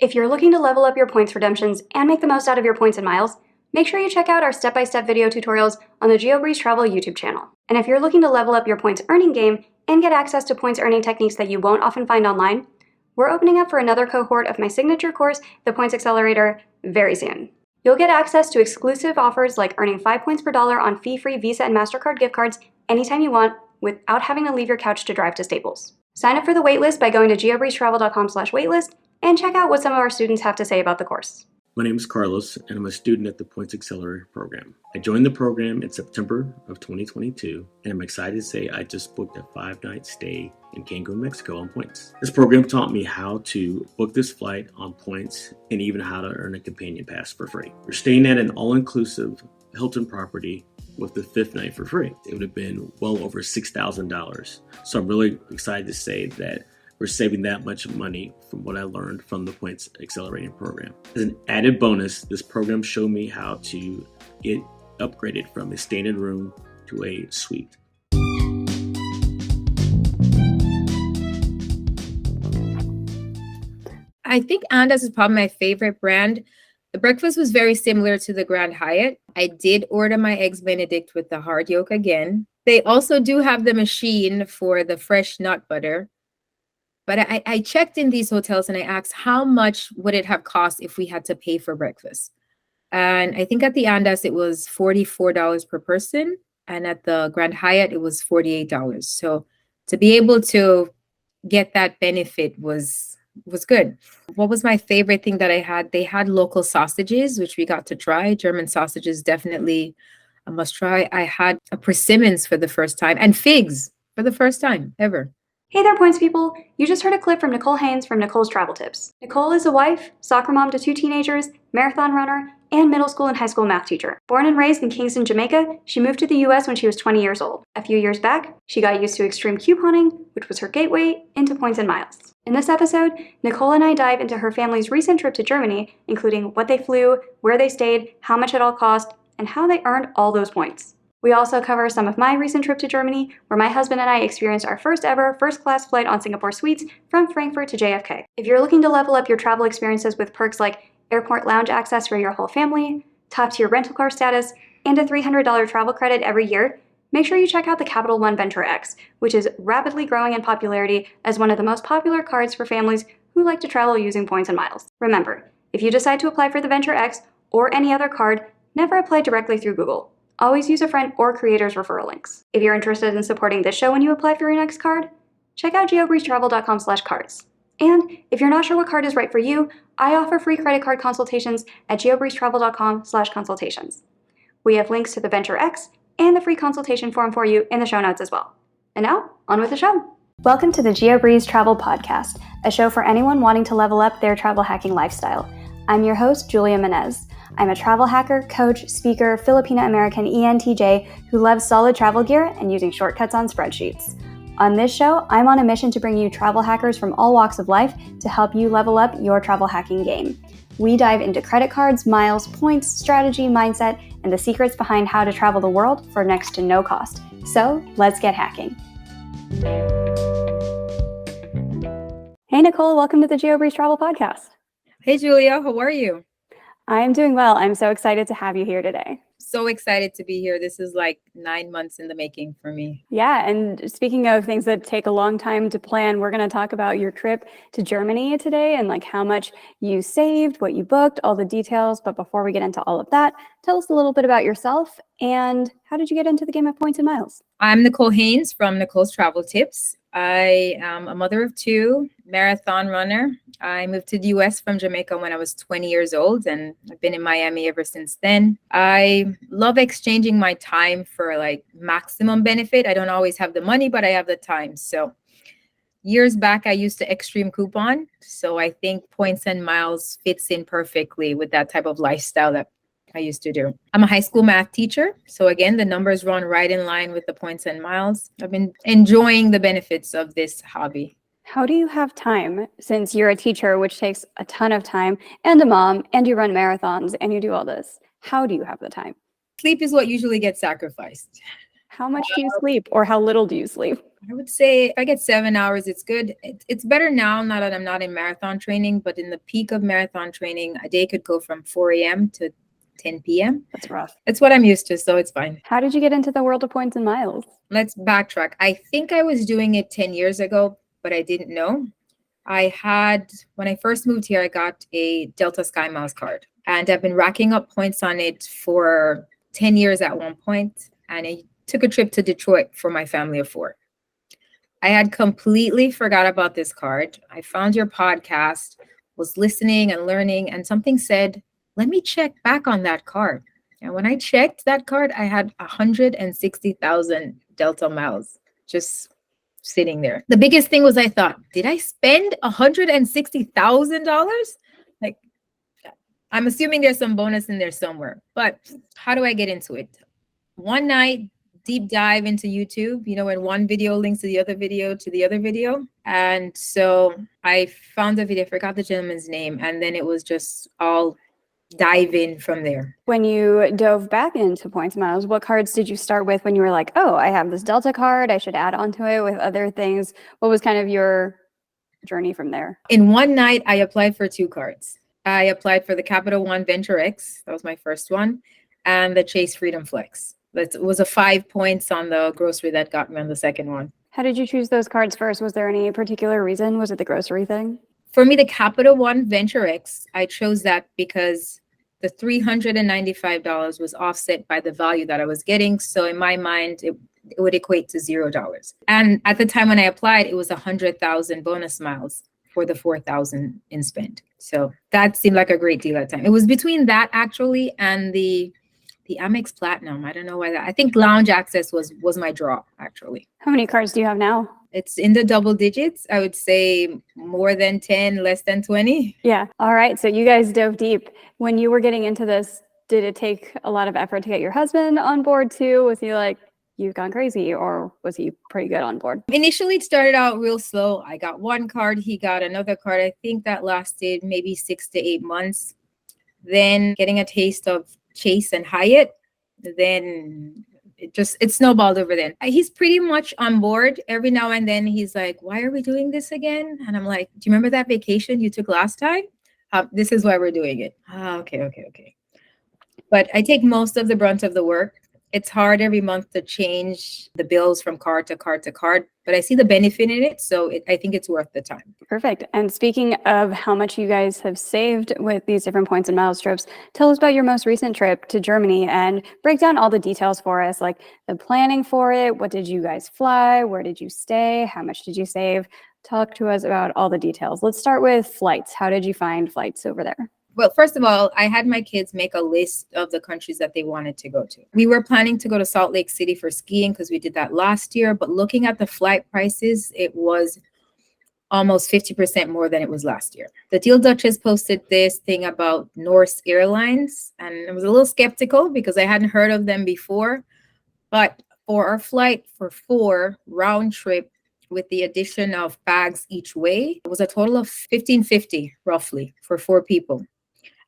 If you're looking to level up your points redemptions and make the most out of your points and miles, make sure you check out our step-by-step video tutorials on the Geobreeze Travel YouTube channel. And if you're looking to level up your points earning game and get access to points earning techniques that you won't often find online, we're opening up for another cohort of my signature course, the Points Accelerator, very soon. You'll get access to exclusive offers like earning 5 points per dollar on fee-free Visa and MasterCard gift cards anytime you want without having to leave your couch to drive to Staples. Sign up for the waitlist by going to geobreezetravel.com/waitlist and check out what some of our students have to say about the course. My name is Carlos, and I'm a student at the Points Accelerator program. I joined the program in September of 2022, and I'm excited to say I just booked a 5-night stay in Cancun, Mexico on points. This program taught me how to book this flight on points and even how to earn a companion pass for free. We're staying at an all-inclusive Hilton property with the 5th night for free. It would have been well over $6,000. So I'm really excited to say that we're saving that much money from what I learned from the Points Accelerating program. As an added bonus, this program showed me how to get upgraded from a standard room to a suite. I think Andaz is probably my favorite brand. The breakfast was very similar to the Grand Hyatt. I did order my eggs Benedict with the hard yolk again. They also do have the machine for the fresh nut butter. But I checked in these hotels and I asked how much would it have cost if we had to pay for breakfast. And I think at the Andaz, it was $44 per person. And at the Grand Hyatt, it was $48. So to be able to get that benefit was good. What was my favorite thing that I had? They had local sausages, which we got to try. German sausages, definitely a must try. I had a persimmons for the first time and figs for the first time ever. Hey there, Points people! You just heard a clip from Nicole Haynes from Nicole's Travel Tips. Nicole is a wife, soccer mom to 2 teenagers, marathon runner, and middle school and high school math teacher. Born and raised in Kingston, Jamaica, she moved to the US when she was 20 years old. A few years back, she got used to extreme couponing, which was her gateway into points and miles. In this episode, Nicole and I dive into her family's recent trip to Germany, including what they flew, where they stayed, how much it all cost, and how they earned all those points. We also cover some of my recent trip to Germany, where my husband and I experienced our first ever first-class flight on Singapore Suites from Frankfurt to JFK. If you're looking to level up your travel experiences with perks like airport lounge access for your whole family, top-tier rental car status, and a $300 travel credit every year, make sure you check out the Capital One Venture X, which is rapidly growing in popularity as one of the most popular cards for families who like to travel using points and miles. Remember, if you decide to apply for the Venture X or any other card, never apply directly through Google. Always use a friend or creator's referral links. If you're interested in supporting this show when you apply for your next card, check out geobreezetravel.com/cards. And if you're not sure what card is right for you, I offer free credit card consultations at geobreezetravel.com/consultations. We have links to the Venture X and the free consultation form for you in the show notes as well. And now, on with the show. Welcome to the Geobreeze Travel Podcast, a show for anyone wanting to level up their travel hacking lifestyle. I'm your host, Julia Menez. I'm a travel hacker, coach, speaker, Filipino-American ENTJ who loves solid travel gear and using shortcuts on spreadsheets. On this show, I'm on a mission to bring you travel hackers from all walks of life to help you level up your travel hacking game. We dive into credit cards, miles, points, strategy, mindset, and the secrets behind how to travel the world for next to no cost. So, let's get hacking. Hey, Nicole, welcome to the Geobreeze Travel Podcast. Hey, Julia, how are you? I'm doing well. I'm so excited to have you here today. So excited to be here. This is like 9 months in the making for me. Yeah, and speaking of things that take a long time to plan, we're going to talk about your trip to Germany today and like how much you saved, what you booked, all the details. But before we get into all of that, tell us a little bit about yourself and how did you get into the game of points and miles? I'm Nicole Haynes from Nicole's Travel Tips. I am a mother of 2, marathon runner. I moved to the US from Jamaica when I was 20 years old, and I've been in Miami ever since then. I love exchanging my time for like maximum benefit. I don't always have the money, but I have the time. So years back, I used to extreme coupon. So I think points and miles fits in perfectly with that type of lifestyle that I used to do. I'm a high school math teacher. So again, the numbers run right in line with the points and miles. I've been enjoying the benefits of this hobby. How do you have time since you're a teacher, which takes a ton of time, and a mom, and you run marathons, and you do all this? How do you have the time? Sleep is what usually gets sacrificed. How much do you sleep, or how little do you sleep? I would say if I get 7 hours, it's good. It's better now that I'm not in marathon training, but in the peak of marathon training, a day could go from 4 a.m. to 10 p.m. That's rough. It's what I'm used to, so it's fine. How did you get into the world of points and miles? Let's backtrack. I think I was doing it 10 years ago, but I didn't know. When I first moved here, I got a Delta Sky Miles card, and I've been racking up points on it for 10 years at one point, and I took a trip to Detroit for my family of 4. I had completely forgot about this card. I found your podcast, was listening and learning, and something said, let me check back on that card. And when I checked that card, I had 160,000 Delta miles just sitting there. The biggest thing was I thought, did I spend $160,000? Like, I'm assuming there's some bonus in there somewhere, but how do I get into it? One night, deep dive into YouTube, when one video links to the other video. And so I found a video, I forgot the gentleman's name, and then it was just all dive in from there. When you dove back into points and miles, what cards did you start with when you were like, oh, I have this Delta card, I should add onto it with other things? What was kind of your journey from there? In one night, I applied for 2 cards. I applied for the Capital One Venture X, that was my first one, and the Chase Freedom Flex. That was a 5 points on the grocery that got me on the second one. How did you choose those cards first? Was there any particular reason? Was it the grocery thing? For me, the Capital One Venture X, I chose that because the $395 was offset by the value that I was getting. So in my mind, it would equate to $0. And at the time when I applied, it was 100,000 bonus miles for the 4,000 in spend. So that seemed like a great deal at the time. It was between that actually and the Amex Platinum. I don't know why that. I think Lounge Access was my draw actually. How many cards do you have now? It's in the double digits. I would say more than 10, less than 20. Yeah. All right. So you guys dove deep. When you were getting into this, did it take a lot of effort to get your husband on board too? Was he like, you've gone crazy, or was he pretty good on board? Initially, it started out real slow. I got one card. He got another card. I think that lasted maybe 6 to 8 months. Then getting a taste of Chase and Hyatt, then it snowballed over then. He's pretty much on board. Every now and then he's like, why are we doing this again? And I'm like, do you remember that vacation you took last time? This is why we're doing it. Okay. But I take most of the brunt of the work. It's hard every month to change the bills from card to card to card, but I see the benefit in it. So I think it's worth the time. Perfect. And speaking of how much you guys have saved with these different points and miles trips, tell us about your most recent trip to Germany and break down all the details for us, like the planning for it. What did you guys fly? Where did you stay? How much did you save? Talk to us about all the details. Let's start with flights. How did you find flights over there? Well, first of all, I had my kids make a list of the countries that they wanted to go to. We were planning to go to Salt Lake City for skiing because we did that last year. But looking at the flight prices, it was almost 50% more than it was last year. The Deal Duchess posted this thing about Norse Airlines, and I was a little skeptical because I hadn't heard of them before. But for our flight for 4 round trip with the addition of bags each way, it was a total of $1,550 roughly for 4 people.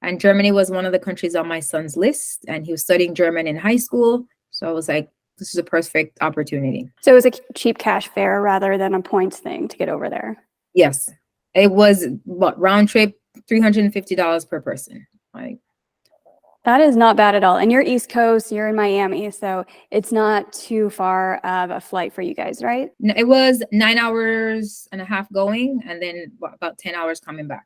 And Germany was one of the countries on my son's list, and he was studying German in high school. So I was like, this is a perfect opportunity. So it was a cheap cash fare rather than a points thing to get over there. Yes. It was round trip, $350 per person. That is not bad at all. And you're East Coast, you're in Miami, so it's not too far of a flight for you guys, right? It was 9 hours and a half going, and then about 10 hours coming back.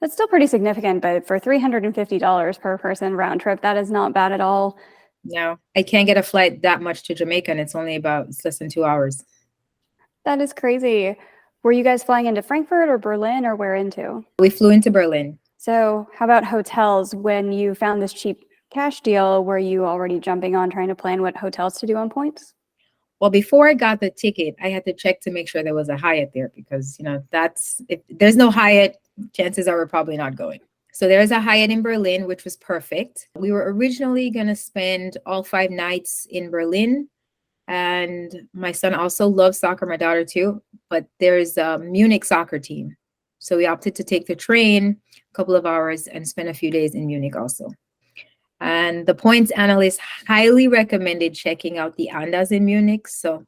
That's still pretty significant, but for $350 per person round trip, that is not bad at all. No, I can't get a flight that much to Jamaica, and it's less than 2 hours. That is crazy. Were you guys flying into Frankfurt or Berlin, or where into? We flew into Berlin. So how about hotels? When you found this cheap cash deal, were you already jumping on trying to plan what hotels to do on points? Well, before I got the ticket, I had to check to make sure there was a Hyatt there because, if there's no Hyatt, chances are we're probably not going. So there's a Hyatt in Berlin, which was perfect. We were originally going to spend all 5 nights in Berlin. And my son also loves soccer, my daughter too, but there's a Munich soccer team. So we opted to take the train a couple of hours and spend a few days in Munich also. And the points analyst highly recommended checking out the Andaz in Munich. So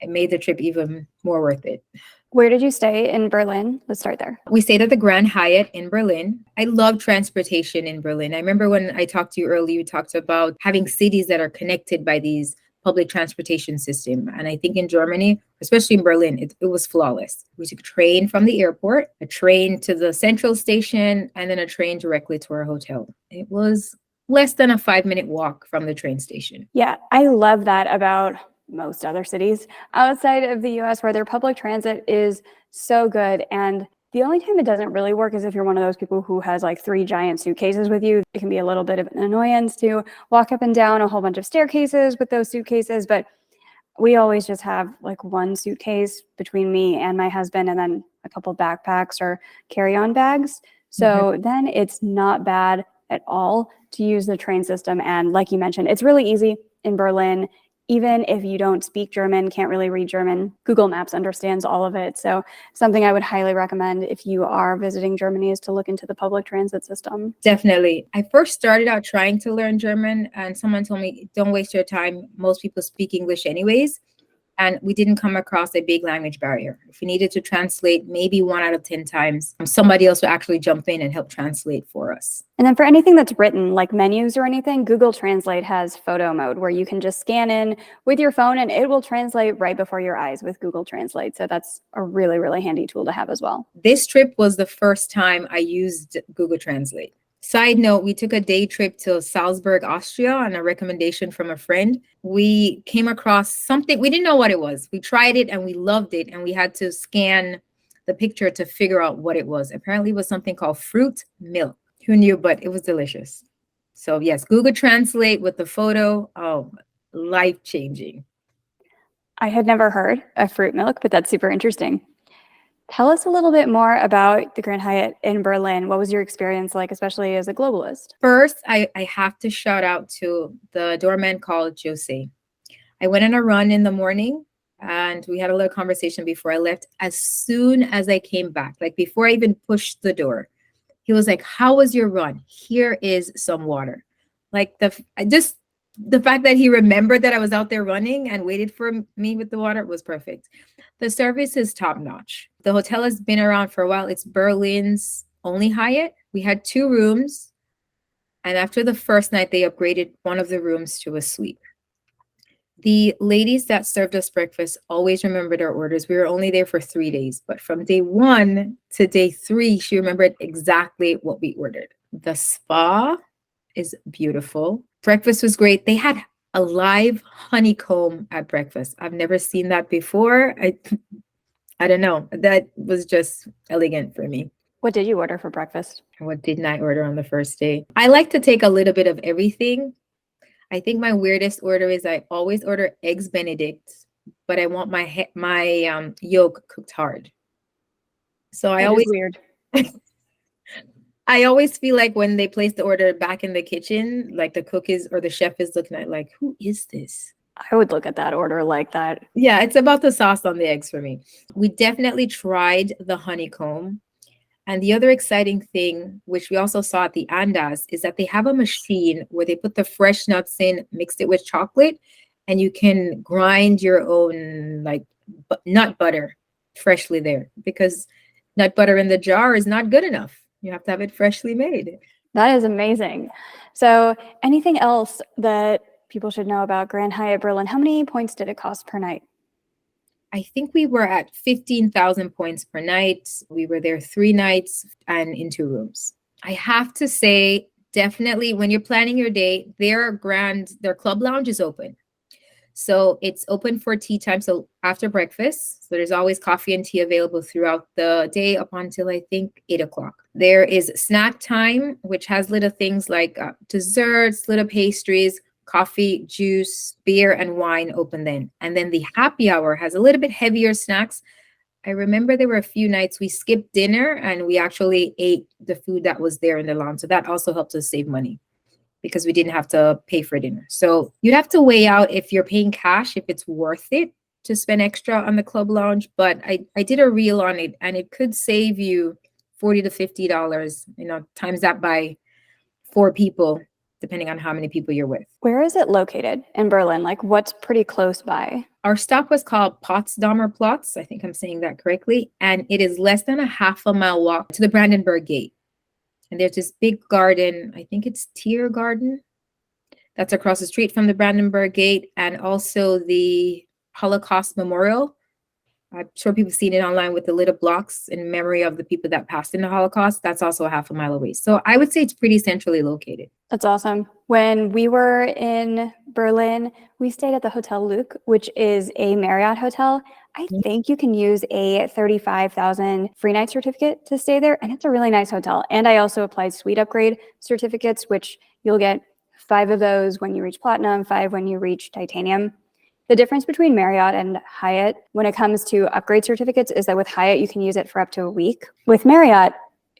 it made the trip even more worth it. Where did you stay in Berlin? Let's start there. We stayed at the Grand Hyatt in Berlin. I love transportation in Berlin. I remember when I talked to you earlier, you talked about having cities that are connected by these public transportation system. And I think in Germany, especially in Berlin, it was flawless. We took a train from the airport, a train to the central station, and then a train directly to our hotel. It was less than a 5-minute walk from the train station. Yeah, I love that about most other cities outside of the US where their public transit is so good. And the only time it doesn't really work is if you're one of those people who has like 3 giant suitcases with you. It can be a little bit of an annoyance to walk up and down a whole bunch of staircases with those suitcases. But we always just have like 1 suitcase between me and my husband, and then a couple backpacks or carry-on bags. So then it's not bad at all to use the train system. And like you mentioned, it's really easy in Berlin. Even if you don't speak German, can't really read German, Google Maps understands all of it. So something I would highly recommend if you are visiting Germany is to look into the public transit system. Definitely. I first started out trying to learn German, and someone told me, don't waste your time. Most people speak English anyways. And we didn't come across a big language barrier. If we needed to translate, maybe 1 out of 10 times, somebody else will actually jump in and help translate for us. And then for anything that's written, like menus or anything, Google Translate has photo mode where you can just scan in with your phone and it will translate right before your eyes with Google Translate. So that's a really, really handy tool to have as well. This trip was the first time I used Google Translate. Side note, we took a day trip to Salzburg, Austria on a recommendation from a friend. We came across something, we didn't know what it was. We tried it and we loved it, and we had to scan the picture to figure out what it was. Apparently it was something called fruit milk. Who knew, but it was delicious. So yes, Google Translate with the photo, oh, life-changing. I had never heard of fruit milk, but that's super interesting. Tell us a little bit more about the Grand Hyatt in Berlin. What was your experience like, especially as a globalist? First, I have to shout out to the doorman called Jose. I went on a run in the morning and we had a little conversation before I left. As soon as I came back, like before I even pushed the door, he was like, how was your run? Here is some water. Like the fact that he remembered that I was out there running and waited for me with the water was perfect. The service is top notch. The hotel has been around for a while. It's Berlin's only Hyatt. We had 2 rooms. And after the first night, they upgraded one of the rooms to a suite. The ladies that served us breakfast always remembered our orders. We were only there for 3 days, but from day 1 to day 3, she remembered exactly what we ordered. The spa is beautiful. Breakfast was great. They had a live honeycomb at breakfast. I've never seen that before. I don't know. That was just elegant for me. What did you order for breakfast? What didn't I order on the first day? I like to take a little bit of everything. I think my weirdest order is I always order eggs Benedict, but I want my yolk cooked hard. So I always weird. I always feel like when they place the order back in the kitchen, like the cook is or the chef is looking at like, who is this? I would look at that order like that. Yeah, it's about the sauce on the eggs for me. We definitely tried the honeycomb. And the other exciting thing, which we also saw at the Andaz, is that they have a machine where they put the fresh nuts in, mixed it with chocolate, and you can grind your own like nut butter freshly there, because nut butter in the jar is not good enough. You have to have it freshly made. That is amazing. So anything else that people should know about Grand Hyatt Berlin? How many points did it cost per night? I think we were at 15,000 points per night. We were there 3 nights and in 2 rooms. I have to say, definitely when you're planning your day, their club lounge is open. So it's open for tea time. So after breakfast, so there's always coffee and tea available throughout the day up until I think 8 o'clock. There is snack time, which has little things like desserts, little pastries, coffee, juice, beer, and wine open then. And then the happy hour has a little bit heavier snacks. I remember there were a few nights we skipped dinner and we actually ate the food that was there in the lounge. So that also helped us save money because we didn't have to pay for dinner. So you have to weigh out if you're paying cash, if it's worth it to spend extra on the club lounge. But I did a reel on it and it could save you $40 to $50, times that by 4 people. depending on how many people you're with. Where is it located in Berlin? Like, what's pretty close by? Our stop was called Potsdamer Platz. I think I'm saying that correctly. And it is less than a half a mile walk to the Brandenburg Gate. And there's this big garden, I think it's Tiergarten, that's across the street from the Brandenburg Gate, and also the Holocaust Memorial. I'm sure people have seen it online with the little blocks in memory of the people that passed in the Holocaust. That's also a half a mile away. So I would say it's pretty centrally located. That's awesome. When we were in Berlin, we stayed at the Hotel Luke, which is a Marriott hotel. I think you can use a 35,000 free night certificate to stay there, and it's a really nice hotel. And I also applied suite upgrade certificates, which you'll get 5 of those when you reach platinum, 5 when you reach titanium. The difference between Marriott and Hyatt when it comes to upgrade certificates is that with Hyatt, you can use it for up to a week. With Marriott,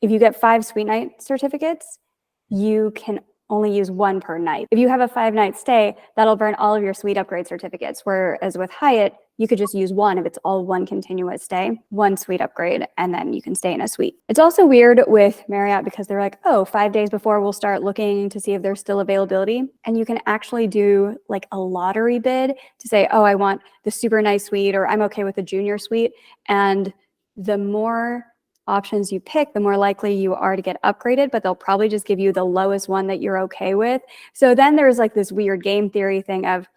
if you get 5 suite night certificates, you can only use 1 per night. If you have a 5-night stay, that'll burn all of your suite upgrade certificates. Whereas with Hyatt, you could just use 1 if it's all 1 continuous stay, 1 suite upgrade, and then you can stay in a suite. It's also weird with Marriott because they're like, oh, 5 days before we'll start looking to see if there's still availability. And you can actually do like a lottery bid to say, oh, I want the super nice suite, or I'm okay with the junior suite. And the more options you pick, the more likely you are to get upgraded, but they'll probably just give you the lowest one that you're okay with. So then there's like this weird game theory thing of,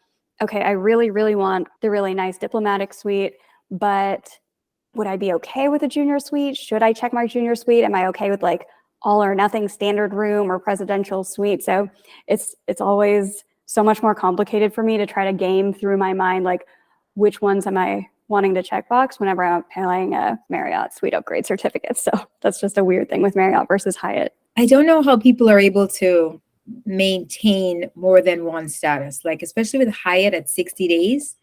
okay, I really, really want the really nice diplomatic suite, but would I be okay with a junior suite? Should I check my junior suite? Am I okay with like all or nothing standard room or presidential suite? So it's always so much more complicated for me to try to game through my mind, like which ones am I wanting to checkbox whenever I'm applying a Marriott suite upgrade certificate. So that's just a weird thing with Marriott versus Hyatt. I don't know how people are able to maintain more than one status, like especially with Hyatt at 60 days.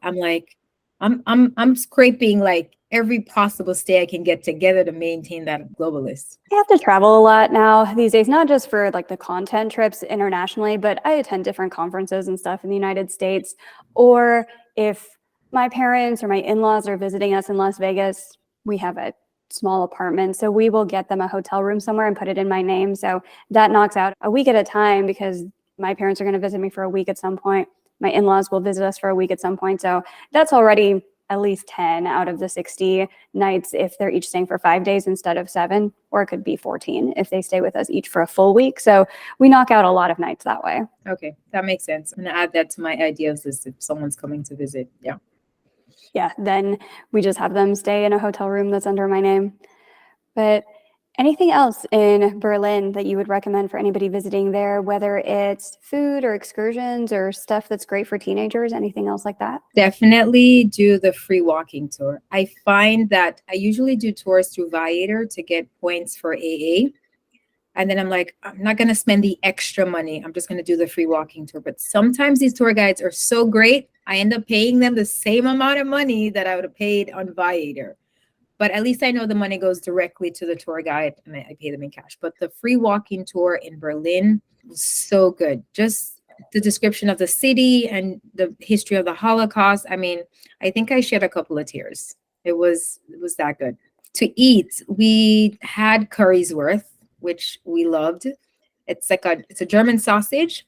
I'm like, I'm scraping like every possible stay I can get together to maintain that globalist. I have to travel a lot now these days, not just for like the content trips internationally, but I attend different conferences and stuff in the United States. Or if my parents or my in-laws are visiting us in Las Vegas, we have a small apartment, so we will get them a hotel room somewhere and put it in my name. So that knocks out a week at a time because my parents are going to visit me for a week at some point. My in-laws will visit us for a week at some point. So that's already at least 10 out of the 60 nights if they're each staying for 5 days instead of 7, or it could be 14 if they stay with us each for a full week. So we knock out a lot of nights that way. Okay, that makes sense. I'm going to add that to my ideas list if someone's coming to visit. Yeah, then we just have them stay in a hotel room that's under my name. But anything else in Berlin that you would recommend for anybody visiting there, whether it's food or excursions or stuff that's great for teenagers, anything else like that? Definitely do the free walking tour. I find that I usually do tours through Viator to get points for AA. And then I'm like, I'm not going to spend the extra money. I'm just going to do the free walking tour. But sometimes these tour guides are so great, I end up paying them the same amount of money that I would have paid on Viator. But at least I know the money goes directly to the tour guide and I pay them in cash. But the free walking tour in Berlin was so good. Just the description of the city and the history of the Holocaust. I mean, I think I shed a couple of tears. It was that good. To eat, we had Currysworth, which we loved. It's a German sausage.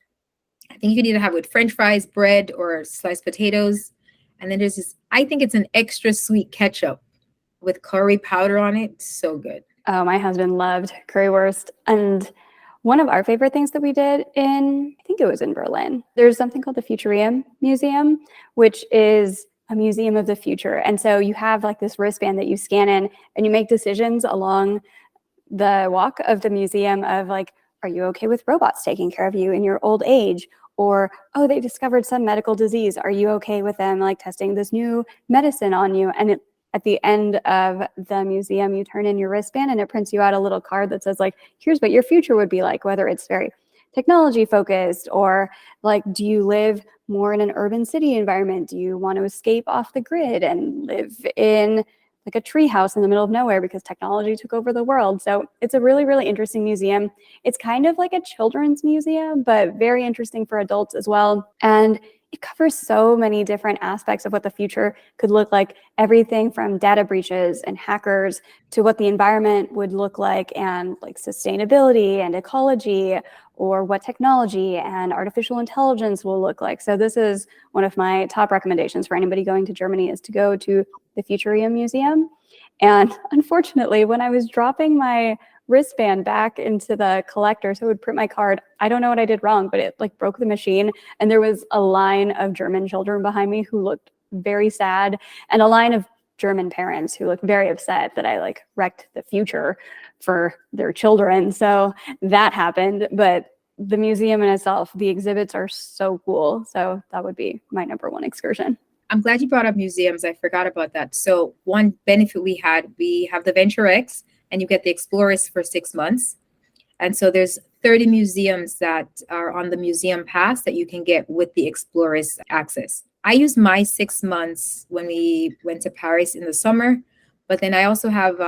I think you can either have it with French fries, bread, or sliced potatoes. And then there's this, I think it's an extra sweet ketchup with curry powder on it. So good. Oh, my husband loved currywurst. And one of our favorite things that we did I think it was in Berlin, there's something called the Futurium Museum, which is a museum of the future. And so you have like this wristband that you scan in and you make decisions along the walk of the museum of like, are you okay with robots taking care of you in your old age? Or, oh, they discovered some medical disease. Are you okay with them like testing this new medicine on you? And at the end of the museum, you turn in your wristband and it prints you out a little card that says like, here's what your future would be like, whether it's very technology focused or like, do you live more in an urban city environment? Do you want to escape off the grid and live in like a tree house in the middle of nowhere because technology took over the world. So it's a really, really interesting museum. It's kind of like a children's museum, but very interesting for adults as well. And it covers so many different aspects of what the future could look like, everything from data breaches and hackers to what the environment would look like, and like sustainability and ecology, or what technology and artificial intelligence will look like. So this is one of my top recommendations for anybody going to Germany, is to go to the Futurium Museum. And unfortunately, when I was dropping my wristband back into the collector so it would print my card, I don't know what I did wrong, but it like broke the machine, and there was a line of German children behind me who looked very sad, and a line of German parents who looked very upset that I like wrecked the future for their children. So that happened, but the museum in itself, the exhibits are so cool. So that would be my number one excursion. I'm glad you brought up museums. I forgot about that. So one benefit we have the Venture X, and you get the Explorers for 6 months. And so there's 30 museums that are on the museum pass that you can get with the Explorers access. I used my 6 months when we went to Paris in the summer, but then I also have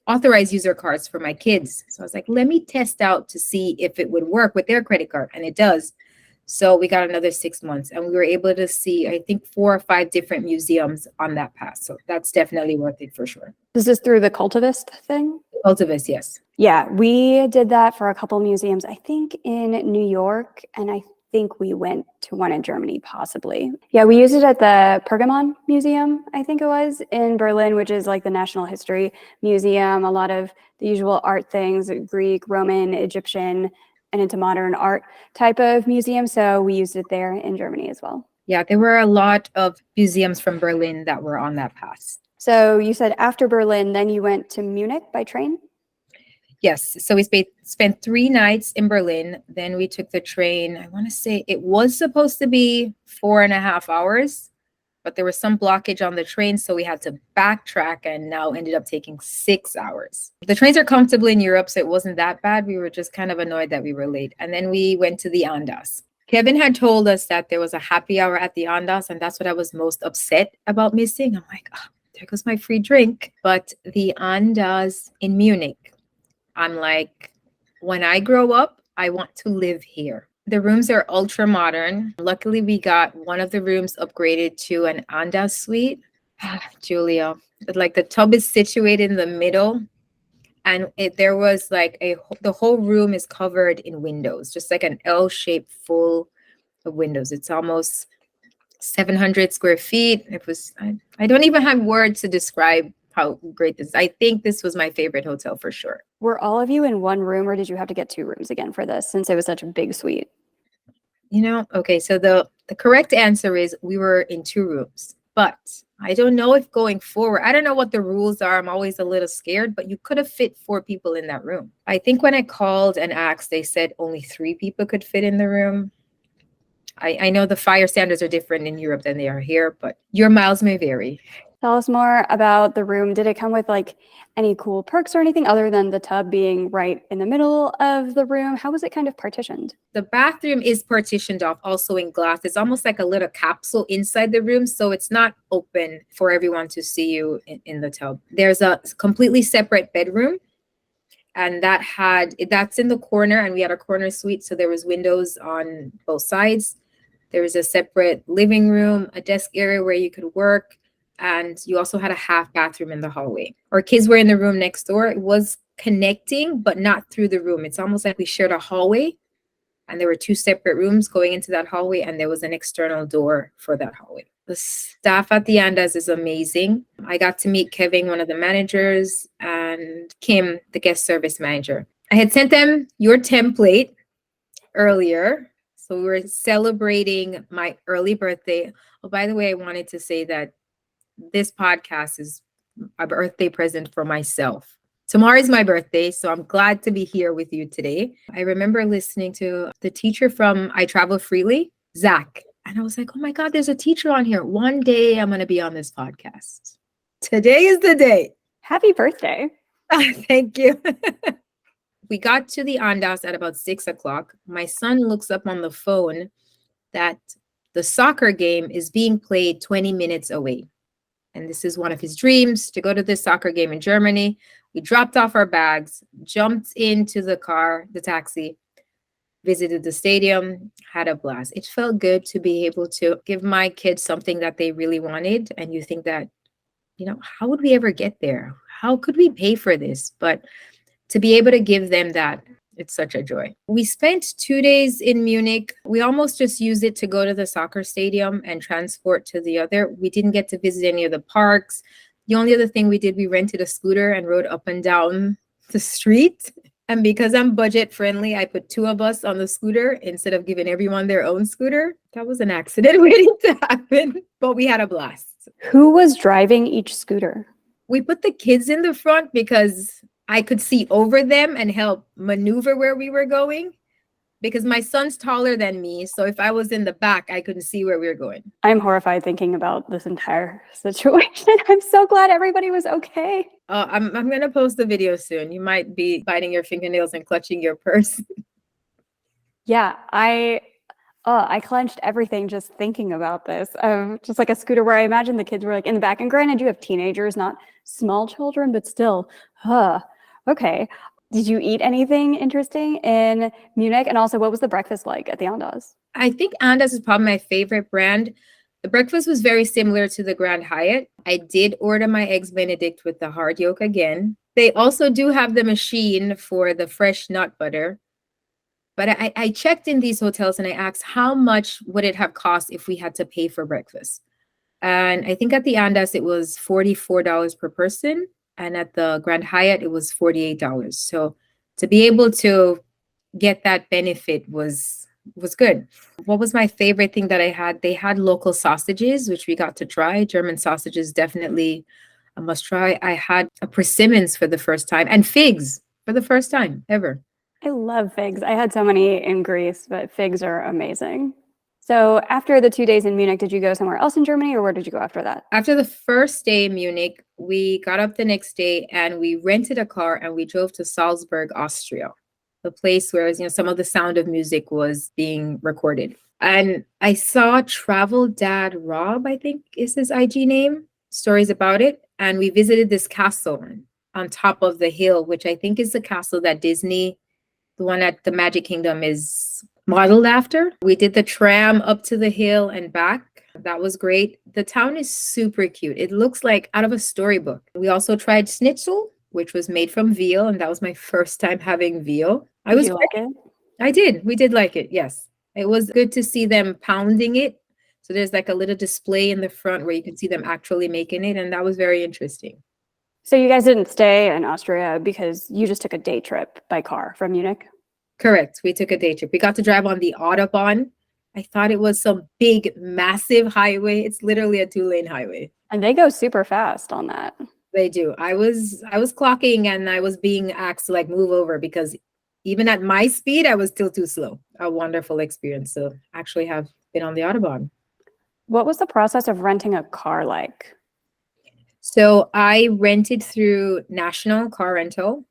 authorized user cards for my kids. So I was like, let me test out to see if it would work with their credit card, and it does. So we got another 6 months, and we were able to see, I think, 4 or 5 different museums on that pass. So that's definitely worth it for sure. Is this through the Cultivist thing? Cultivist, yes. Yeah, we did that for a couple museums, I think in New York, and I think we went to one in Germany, possibly. Yeah, we used it at the Pergamon Museum, I think it was, in Berlin, which is like the National History Museum. A lot of the usual art things, Greek, Roman, Egyptian, and into modern art type of museum. So we used it there in Germany as well. Yeah, there were a lot of museums from Berlin that were on that pass. So you said after Berlin, then you went to Munich by train? Yes. So we spent 3 nights in Berlin. Then we took the train. I want to say it was supposed to be 4.5 hours, but there was some blockage on the train. So we had to backtrack, and now ended up taking 6 hours. The trains are comfortable in Europe, so it wasn't that bad. We were just kind of annoyed that we were late. And then we went to the Andaz. Kevin had told us that there was a happy hour at the Andaz, and that's what I was most upset about missing. I'm like, oh, there goes my free drink. But the Andaz in Munich, I'm like, when I grow up, I want to live here. The rooms are ultra modern. Luckily, we got one of the rooms upgraded to an Andaz suite. Julia, like the tub is situated in the middle, and there was like the whole room is covered in windows, just like an L shape full of windows. It's almost 700 square feet. It was, I don't even have words to describe how great this is. I think this was my favorite hotel for sure. Were all of you in one room, or did you have to get 2 rooms again for this, since it was such a big suite? Okay, so the correct answer is we were in 2 rooms. But I don't know if going forward, I don't know what the rules are. I'm always a little scared, but you could have fit 4 people in that room. I think when I called and asked, they said only 3 people could fit in the room. I know the fire standards are different in Europe than they are here, but your miles may vary. Tell us more about the room. Did it come with like any cool perks or anything other than the tub being right in the middle of the room? How was it kind of partitioned? The bathroom is partitioned off also in glass. It's almost like a little capsule inside the room, so it's not open for everyone to see you in the tub. There's a completely separate bedroom, and that's in the corner, and we had a corner suite, so there was windows on both sides. There was a separate living room, a desk area where you could work, and you also had a half bathroom in the hallway. Our kids were in the room next door. It was connecting, but not through the room. It's almost like we shared a hallway, and there were 2 separate rooms going into that hallway, and there was an external door for that hallway. The staff at the Andaz is amazing. I got to meet Kevin, one of the managers, and Kim, the guest service manager. I had sent them your template earlier. So we were celebrating my early birthday. Oh, by the way, I wanted to say that this podcast is a birthday present for myself. Tomorrow is my birthday, so I'm glad to be here with you today. I remember listening to the teacher from I Travel Freely, Zach, and I was like, oh my God, there's a teacher on here. One day I'm going to be on this podcast. Today is the day. Happy birthday. Thank you. We got to the Andaz at about 6 o'clock. My son looks up on the phone that the soccer game is being played 20 minutes away. and this is one of his dreams, to go to this soccer game in Germany. We dropped off our bags, jumped into the car, the taxi, visited the stadium, had a blast. It felt good to be able to give my kids something that they really wanted. And you think that, how would we ever get there? How could we pay for this? But to be able to give them that, it's such a joy. We spent 2 days in Munich. We almost just used it to go to the soccer stadium and transport to the other. We didn't get to visit any of the parks. The only other thing we did, we rented a scooter and rode up and down the street. And because I'm budget friendly, I put 2 of us on the scooter instead of giving everyone their own scooter. That was an accident waiting to happen, but we had a blast. Who was driving each scooter? We put the kids in the front because I could see over them and help maneuver where we were going, because my son's taller than me. So if I was in the back, I couldn't see where we were going. I'm horrified thinking about this entire situation. I'm so glad everybody was okay. I'm going to post the video soon. You might be biting your fingernails and clutching your purse. Yeah, I clenched everything just thinking about this. Just like a scooter where I imagine the kids were like in the back. And granted, you have teenagers, not small children, but still, okay. Did you eat anything interesting in Munich? And also, what was the breakfast like at the Andaz? I think Andaz is probably my favorite brand. The breakfast was very similar to the Grand Hyatt. I did order my eggs Benedict with the hard yolk again. They also do have the machine for the fresh nut butter. But I checked in these hotels and I asked how much would it have cost if we had to pay for breakfast. And I think at the Andaz, it was $44 per person. And at the Grand Hyatt, it was $48. So to be able to get that benefit was good. What was my favorite thing that I had? They had local sausages, which we got to try. German sausages, definitely a must try. I had a persimmons for the first time and figs for the first time ever. I love figs. I had so many in Greece, but figs are amazing. So after the 2 days in Munich, did you go somewhere else in Germany, or where did you go after that? After the first day in Munich, we got up the next day and we rented a car and we drove to Salzburg, Austria, the place where some of the Sound of Music was being recorded. And I saw Travel Dad Rob, I think is his IG name, stories about it. And we visited this castle on top of the hill, which I think is the castle that Disney, the one at the Magic Kingdom, is modeled after. We did the tram up to the hill and back. That was great. The town is super cute. It looks like out of a storybook. We also tried schnitzel, which was made from veal, and that was my first time having veal. Did you like it? I did. We did like it, yes. It was good to see them pounding it. So there's like a little display in the front where you can see them actually making it, and that was very interesting. So you guys didn't stay in Austria because you just took a day trip by car from Munich? Correct. We took a day trip. We got to drive on the Autobahn. I thought it was some big, massive highway. It's literally a 2-lane highway. And they go super fast on that. They do. I was clocking and I was being asked to move over because even at my speed, I was still too slow. A wonderful experience to actually have been on the Autobahn. What was the process of renting a car like? So I rented through National Car Rental.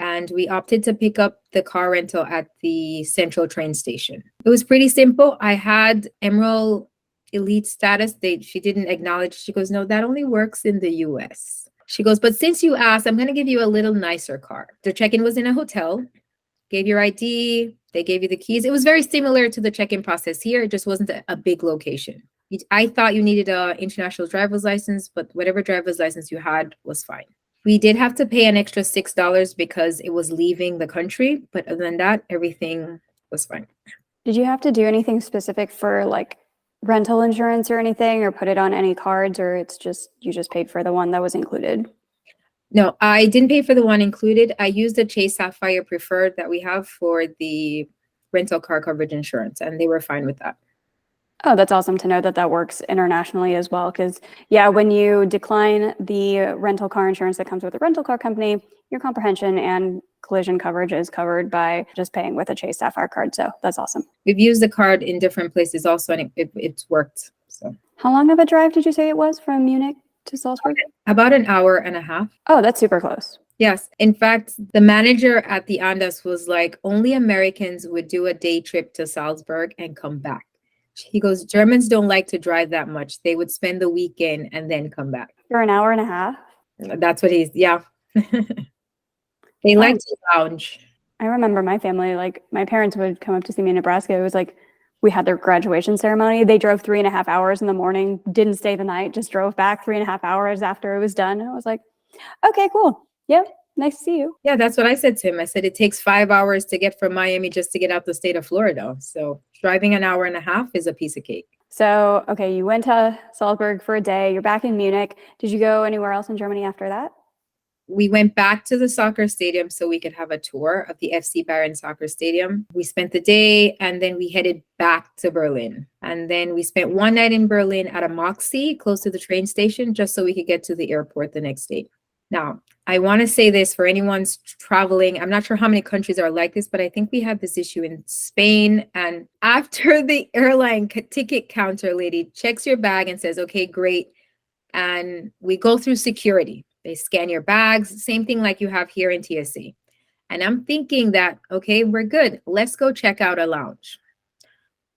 And we opted to pick up the car rental at the central train station. It was pretty simple. I had Emerald Elite status. She didn't acknowledge. She goes, no, that only works in the US. She goes, but since you asked, I'm going to give you a little nicer car. The check-in was in a hotel. Gave your ID. They gave you the keys. It was very similar to the check-in process here. It just wasn't a big location. I thought you needed an international driver's license, but whatever driver's license you had was fine. We did have to pay an extra $6 because it was leaving the country. But other than that, everything was fine. Did you have to do anything specific for rental insurance or anything, or put it on any cards, or you just paid for the one that was included? No, I didn't pay for the one included. I used the Chase Sapphire Preferred that we have for the rental car coverage insurance, and they were fine with that. Oh, that's awesome to know that works internationally as well. Because, when you decline the rental car insurance that comes with a rental car company, your comprehension and collision coverage is covered by just paying with a Chase Sapphire card. So that's awesome. We've used the card in different places also, and it's worked. So, how long of a drive did you say it was from Munich to Salzburg? About an hour and a half. Oh, that's super close. Yes. In fact, the manager at the Andaz was like, only Americans would do a day trip to Salzburg and come back. He goes, Germans don't like to drive that much. They would spend the weekend and then come back. For an hour and a half? That's what yeah. They like to lounge. I remember my family, like my parents would come up to see me in Nebraska. It was like we had their graduation ceremony. They drove 3.5 hours in the morning, didn't stay the night, just drove back 3.5 hours after it was done. And I was like, okay, cool. Yeah, nice to see you. Yeah, that's what I said to him. I said, it takes 5 hours to get from Miami just to get out the state of Florida. So driving an hour and a half is a piece of cake. So, okay, you went to Salzburg for a day. You're back in Munich. Did you go anywhere else in Germany after that? We went back to the soccer stadium so we could have a tour of the FC Bayern soccer stadium. We spent the day and then we headed back to Berlin. And then we spent one night in Berlin at a Moxie close to the train station just so we could get to the airport the next day. Now, I want to say this for anyone's traveling. I'm not sure how many countries are like this, but I think we had this issue in Spain. And after the airline ticket counter lady checks your bag and says, okay, great. And we go through security. They scan your bags, same thing like you have here in TSA. And I'm thinking that, okay, we're good. Let's go check out a lounge.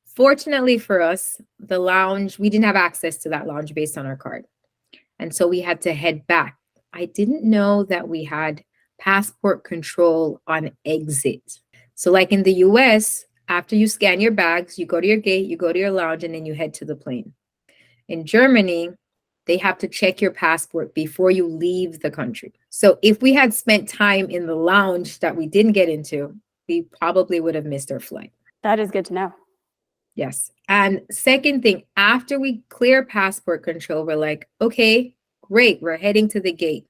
Fortunately for us, the lounge, we didn't have access to that lounge based on our card. And so we had to head back. I didn't know that we had passport control on exit. So like in the US, after you scan your bags, you go to your gate, you go to your lounge, and then you head to the plane. In Germany, they have to check your passport before you leave the country. So if we had spent time in the lounge that we didn't get into, we probably would have missed our flight. That is good to know. Yes. And second thing, after we clear passport control, we're like, okay, great, we're heading to the gate.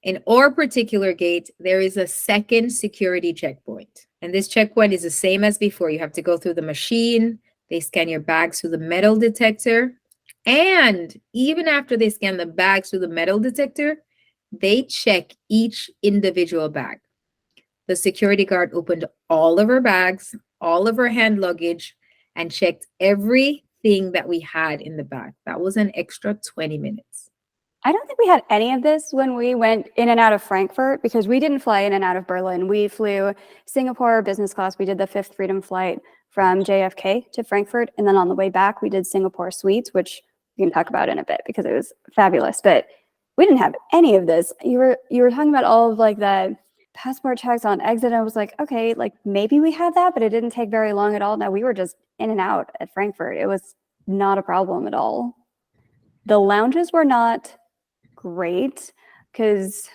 In our particular gate, there is a second security checkpoint. And this checkpoint is the same as before. You have to go through the machine. They scan your bags through the metal detector. And even after they scan the bags through the metal detector, they check each individual bag. The security guard opened all of our bags, all of our hand luggage, and checked everything that we had in the bag. That was an extra 20 minutes. I don't think we had any of this when we went in and out of Frankfurt because we didn't fly in and out of Berlin. We flew Singapore business class. We did the Fifth Freedom flight from JFK to Frankfurt. And then on the way back, we did Singapore Suites, which we can talk about in a bit because it was fabulous. But we didn't have any of this. You were talking about all of like the passport checks on exit. I was like, okay, like maybe we had that, but it didn't take very long at all. No, we were just in and out at Frankfurt. It was not a problem at all. The lounges were not great because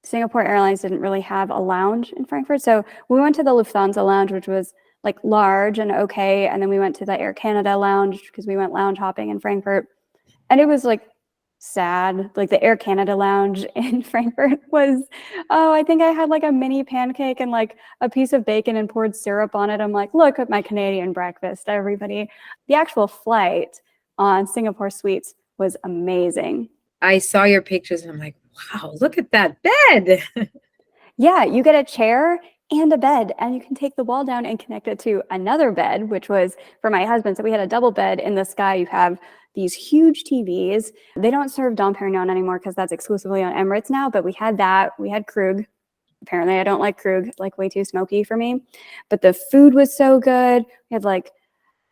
Singapore Airlines didn't really have a lounge in Frankfurt. So we went to the Lufthansa lounge, which was like large and okay. And then we went to the Air Canada lounge because we went lounge hopping in Frankfurt. And it was like sad. Like the Air Canada lounge in Frankfurt was, oh, I think I had like a mini pancake and like a piece of bacon and poured syrup on it. I'm like, look at my Canadian breakfast, everybody. The actual flight on Singapore Suites was amazing. I saw your pictures and I'm like, wow, look at that bed. Yeah, you get a chair and a bed, and you can take the wall down and connect it to another bed, which was for my husband. So we had a double bed in the sky. You have these huge TVs. They don't serve Dom Perignon anymore because that's exclusively on Emirates now, but we had that. We had Krug. Apparently I don't like Krug, like way too smoky for me. But the food was so good. We had like,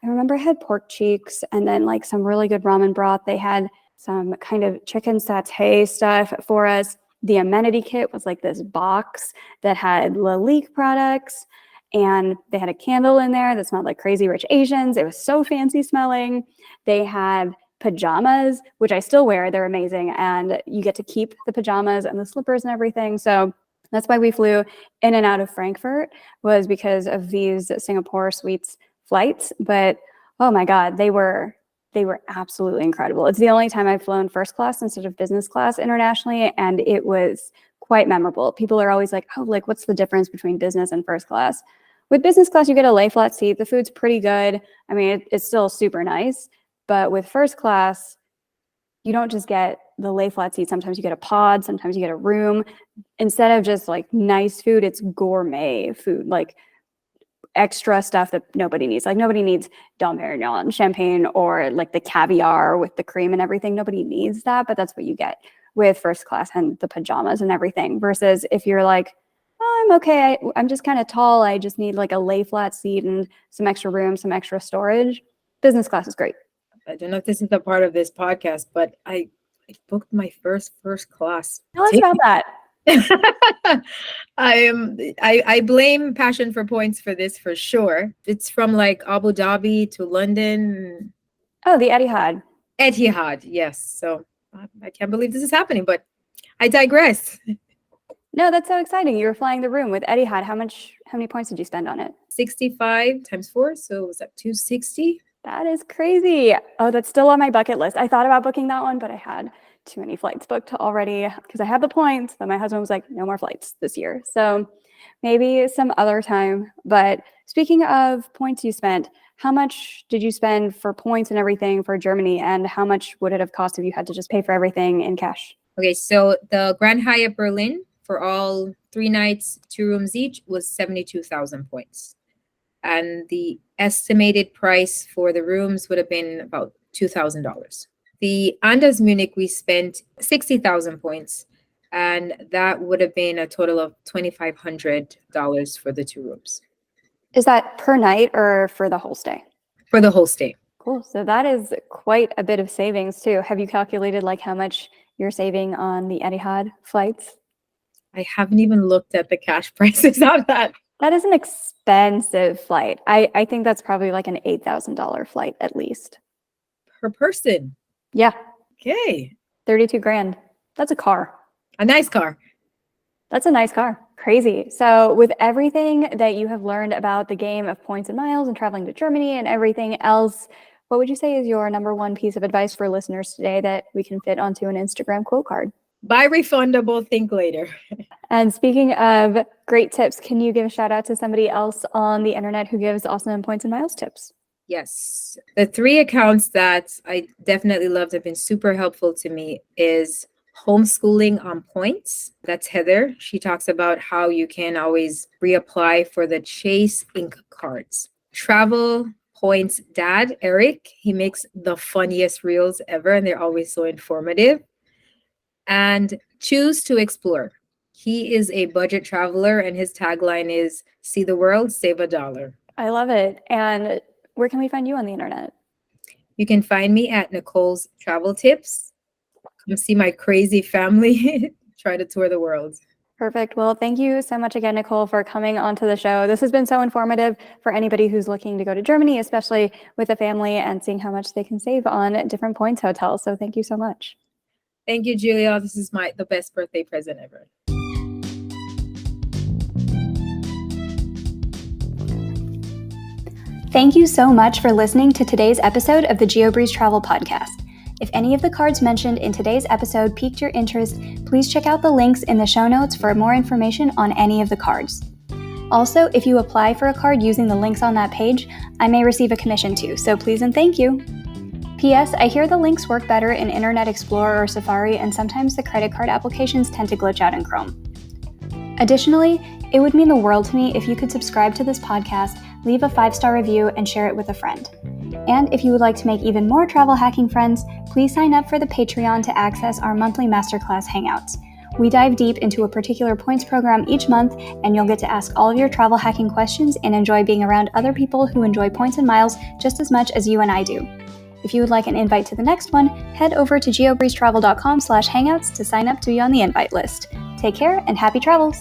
I remember I had pork cheeks and then like some really good ramen broth. They had some kind of chicken satay stuff for us. The amenity kit was like this box that had Lalique products, and they had a candle in there that smelled like Crazy Rich Asians. It was so fancy smelling. They have pajamas, which I still wear. They're amazing. And you get to keep the pajamas and the slippers and everything. So that's why we flew in and out of Frankfurt, was because of these Singapore Suites flights. But oh my God, they were absolutely incredible. It's the only time I've flown first class instead of business class internationally, and it was quite memorable. People are always like, oh, like what's the difference between business and first class? With business class, you get a lay flat seat. The food's pretty good. I mean, it's still super nice. But with first class, you don't just get the lay flat seat. Sometimes you get a pod. Sometimes you get a room. Instead of just like nice food, it's gourmet food, like extra stuff that nobody needs. Like nobody needs Dom Perignon champagne or like the caviar with the cream and everything. Nobody needs that, but that's what you get with first class and the pajamas and everything. Versus if you're like, oh, I'm okay, I'm just kind of tall, I just need like a lay flat seat and some extra room, some extra storage. Business class is great. I don't know if this is a part of this podcast, but I booked my first class. Tell us about that. I blame passion for points for this for sure. It's from like Abu Dhabi to London. Oh, the Etihad. Etihad, yes. So I can't believe this is happening, but I digress. No, that's so exciting. You were flying the room with Etihad. How many points did you spend on it? 65 times 4, so it was like 260. That is crazy. Oh, that's still on my bucket list. I thought about booking that one, but I had too many flights booked already because I had the points, but my husband was like, no more flights this year. So maybe some other time. But speaking of points you spent, how much did you spend for points and everything for Germany? And how much would it have cost if you had to just pay for everything in cash? Okay, so the Grand Hyatt Berlin for all 3 nights, 2 rooms each was 72,000 points. And the estimated price for the rooms would have been about $2,000. The Andaz Munich, we spent 60,000 points, and that would have been a total of $2,500 for the 2 rooms. Is that per night or for the whole stay? For the whole stay. Cool. So that is quite a bit of savings too. Have you calculated like how much you're saving on the Etihad flights? I haven't even looked at the cash prices on that. That is an expensive flight. I think that's probably like an $8,000 flight at least. Per person? Yeah. Okay. 32 grand. That's a car. A nice car. That's a nice car. Crazy. So with everything that you have learned about the game of points and miles and traveling to Germany and everything else, what would you say is your number one piece of advice for listeners today that we can fit onto an Instagram quote card? Buy refundable, think later. And speaking of great tips, can you give a shout out to somebody else on the internet who gives awesome points and miles tips? Yes. The 3 accounts that I definitely loved have been super helpful to me is Homeschooling on Points. That's Heather. She talks about how you can always reapply for the Chase Ink cards. Travel Points Dad, Eric. He makes the funniest reels ever, and they're always so informative. And Choose to Explore. He is a budget traveler, and his tagline is "See the world, save $1." I love it. And where can we find you on the internet? You can find me at Nicole's Travel Tips. Come see my crazy family try to tour the world. Perfect. Well, thank you so much again, Nicole, for coming onto the show. This has been so informative for anybody who's looking to go to Germany, especially with a family, and seeing how much they can save on different points hotels. So thank you so much. Thank you, Julia. This is the best birthday present ever. Thank you so much for listening to today's episode of the Geobreeze Travel Podcast. If any of the cards mentioned in today's episode piqued your interest, please check out the links in the show notes for more information on any of the cards. Also, if you apply for a card using the links on that page, I may receive a commission too, so please and thank you. P.S. I hear the links work better in Internet Explorer or Safari, and sometimes the credit card applications tend to glitch out in Chrome. Additionally, it would mean the world to me if you could subscribe to this podcast, leave a 5-star review, and share it with a friend. And if you would like to make even more travel hacking friends, please sign up for the Patreon to access our monthly Masterclass Hangouts. We dive deep into a particular points program each month, and you'll get to ask all of your travel hacking questions and enjoy being around other people who enjoy points and miles just as much as you and I do. If you would like an invite to the next one, head over to geobreezetravel.com/hangouts to sign up to be on the invite list. Take care and happy travels!